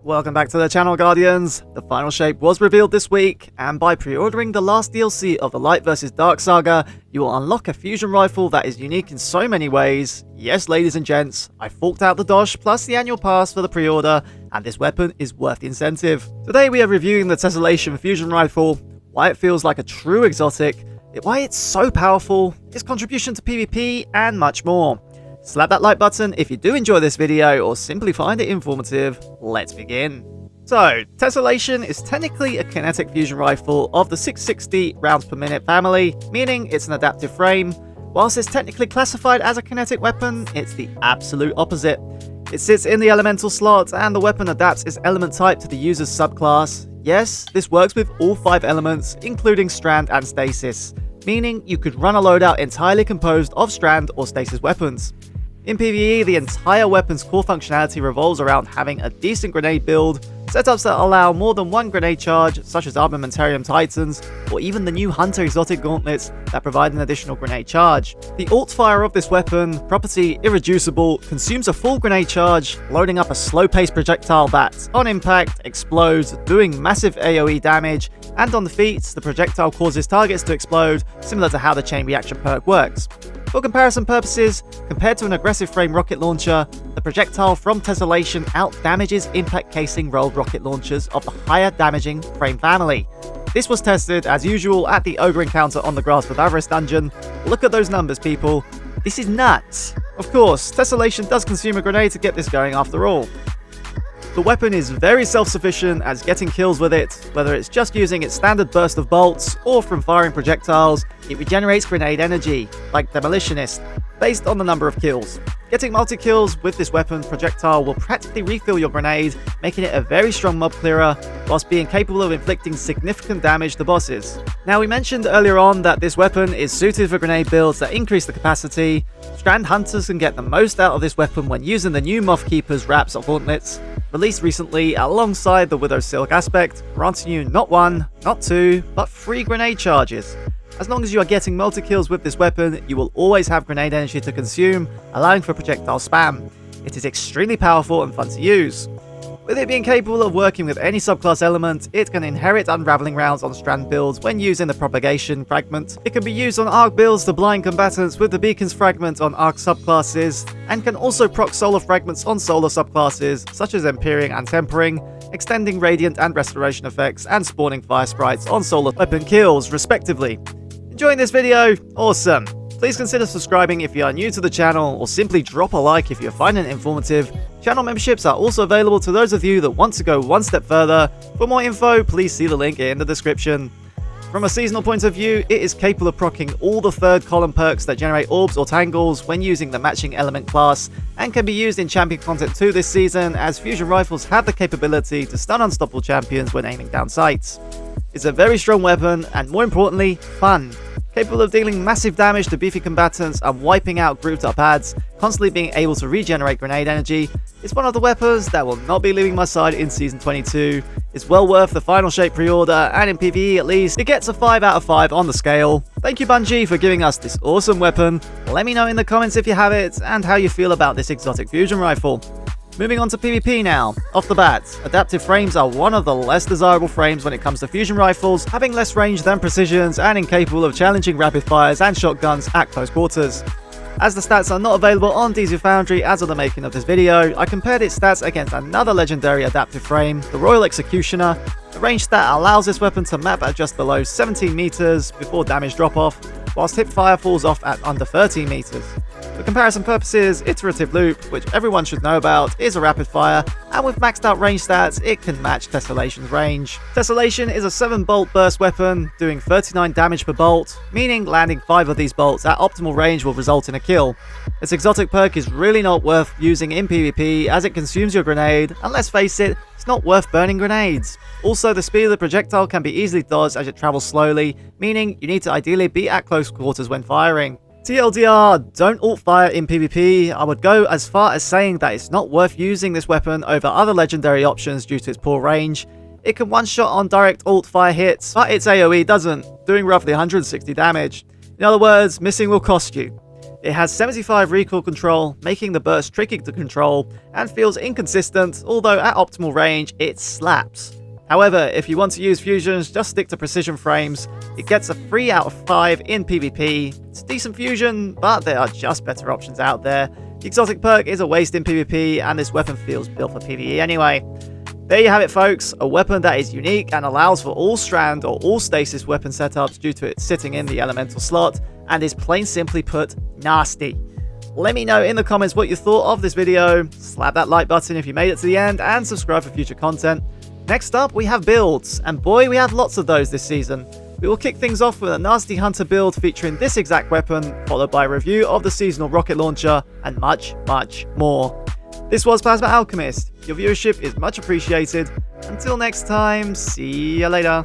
Welcome back to the channel, Guardians. The final shape was revealed this week, and by pre-ordering the last DLC of the Light vs Dark saga, you will unlock a fusion rifle that is unique in so many ways. Yes, ladies and gents, I forked out the dosh plus the annual pass for the pre-order, and this weapon is worth the incentive. Today we are reviewing the Tessellation fusion rifle, why it feels like a true exotic, why it's so powerful, its contribution to PvP, and much more. Slap that like button if you do enjoy this video or simply find it informative. Let's begin. So, Tessellation is technically a kinetic fusion rifle of the 660 rounds per minute family, meaning it's an adaptive frame. Whilst it's technically classified as a kinetic weapon, it's the absolute opposite. It sits in the elemental slot and the weapon adapts its element type to the user's subclass. Yes, this works with all 5 elements, including strand and stasis, meaning you could run a loadout entirely composed of strand or stasis weapons. In PvE, the entire weapon's core functionality revolves around having a decent grenade build, setups that allow more than one grenade charge, such as Armamentarium Titans, or even the new Hunter exotic gauntlets that provide an additional grenade charge. The alt fire of this weapon, property Irreducible, consumes a full grenade charge, loading up a slow-paced projectile that, on impact, explodes, doing massive AoE damage, and on defeat, the projectile causes targets to explode, similar to how the chain reaction perk works. For comparison purposes, compared to an aggressive frame rocket launcher, the projectile from Tessellation out-damages impact casing rolled rocket launchers of the higher damaging frame family. This was tested, as usual, at the Ogre encounter on the Grasp of Avarice dungeon. Look at those numbers, people. This is nuts. Of course, Tessellation does consume a grenade to get this going after all. The weapon is very self-sufficient, as getting kills with it, whether it's just using its standard burst of bolts or from firing projectiles, it regenerates grenade energy, like Demolitionist, based on the number of kills. Getting multi-kills with this weapon projectile will practically refill your grenade, making it a very strong mob clearer, whilst being capable of inflicting significant damage to bosses. Now, we mentioned earlier on that this weapon is suited for grenade builds that increase the capacity. Strand hunters can get the most out of this weapon when using the new Moth Keeper's wraps or gauntlets, released recently alongside the Widow Silk aspect, granting you not 1, not 2, but 3 grenade charges. As long as you are getting multi-kills with this weapon, you will always have grenade energy to consume, allowing for projectile spam. It is extremely powerful and fun to use. With it being capable of working with any subclass element, it can inherit unraveling rounds on strand builds when using the propagation fragment. It can be used on arc builds to blind combatants with the beacons fragment on arc subclasses, and can also proc solar fragments on solar subclasses such as Empyrean and Tempering, extending radiant and restoration effects and spawning fire sprites on solar weapon kills respectively. Enjoying this video? Awesome! Please consider subscribing if you are new to the channel, or simply drop a like if you're finding it informative. Channel memberships are also available to those of you that want to go one step further. For more info, please see the link in the description. From a seasonal point of view, it is capable of proccing all the third column perks that generate orbs or tangles when using the matching element class, and can be used in champion content 2 this season, as fusion rifles have the capability to stun unstoppable champions when aiming down sights. It's a very strong weapon, and more importantly, fun. Capable of dealing massive damage to beefy combatants and wiping out grouped up adds, constantly being able to regenerate grenade energy, it's one of the weapons that will not be leaving my side in Season 22. It's well worth the final shape pre-order, and in PvE at least, it gets a 5 out of 5 on the scale. Thank you, Bungie, for giving us this awesome weapon. Let me know in the comments if you have it, and how you feel about this exotic fusion rifle. Moving on to PvP now. Off the bat, adaptive frames are one of the less desirable frames when it comes to fusion rifles, having less range than precisions and incapable of challenging rapid fires and shotguns at close quarters. As the stats are not available on DZ Foundry as of the making of this video, I compared its stats against another legendary adaptive frame, the Royal Executioner. The range stat allows this weapon to map at just below 17 meters before damage drop-off, whilst hip fire falls off at under 13 meters. For comparison purposes, Iterative Loop, which everyone should know about, is a rapid fire, and with maxed out range stats, it can match Tessellation's range. Tessellation is a 7-bolt burst weapon, doing 39 damage per bolt, meaning landing 5 of these bolts at optimal range will result in a kill. Its exotic perk is really not worth using in PvP, as it consumes your grenade, and let's face it, it's not worth burning grenades. Also, the speed of the projectile can be easily dodged as it travels slowly, meaning you need to ideally be at close quarters when firing. TLDR, don't alt fire in PvP. I would go as far as saying that it's not worth using this weapon over other legendary options due to its poor range. It can one-shot on direct alt fire hits, but its AoE doesn't, doing roughly 160 damage. In other words, missing will cost you. It has 75 recoil control, making the burst tricky to control, and feels inconsistent, although at optimal range, it slaps. However, if you want to use fusions, just stick to precision frames. It gets a 3 out of 5 in PvP. It's decent fusion, but there are just better options out there. The exotic perk is a waste in PvP, and this weapon feels built for PvE anyway. There you have it, folks, a weapon that is unique and allows for all strand or all stasis weapon setups due to it sitting in the elemental slot, and is plain simply put, nasty. Let me know in the comments what you thought of this video, slap that like button if you made it to the end, and subscribe for future content. Next up, we have builds, and boy, we have lots of those this season. We will kick things off with a nasty hunter build featuring this exact weapon, followed by a review of the seasonal rocket launcher, and much, much more. This was Plasma Alchemist. Your viewership is much appreciated. Until next time, see ya later.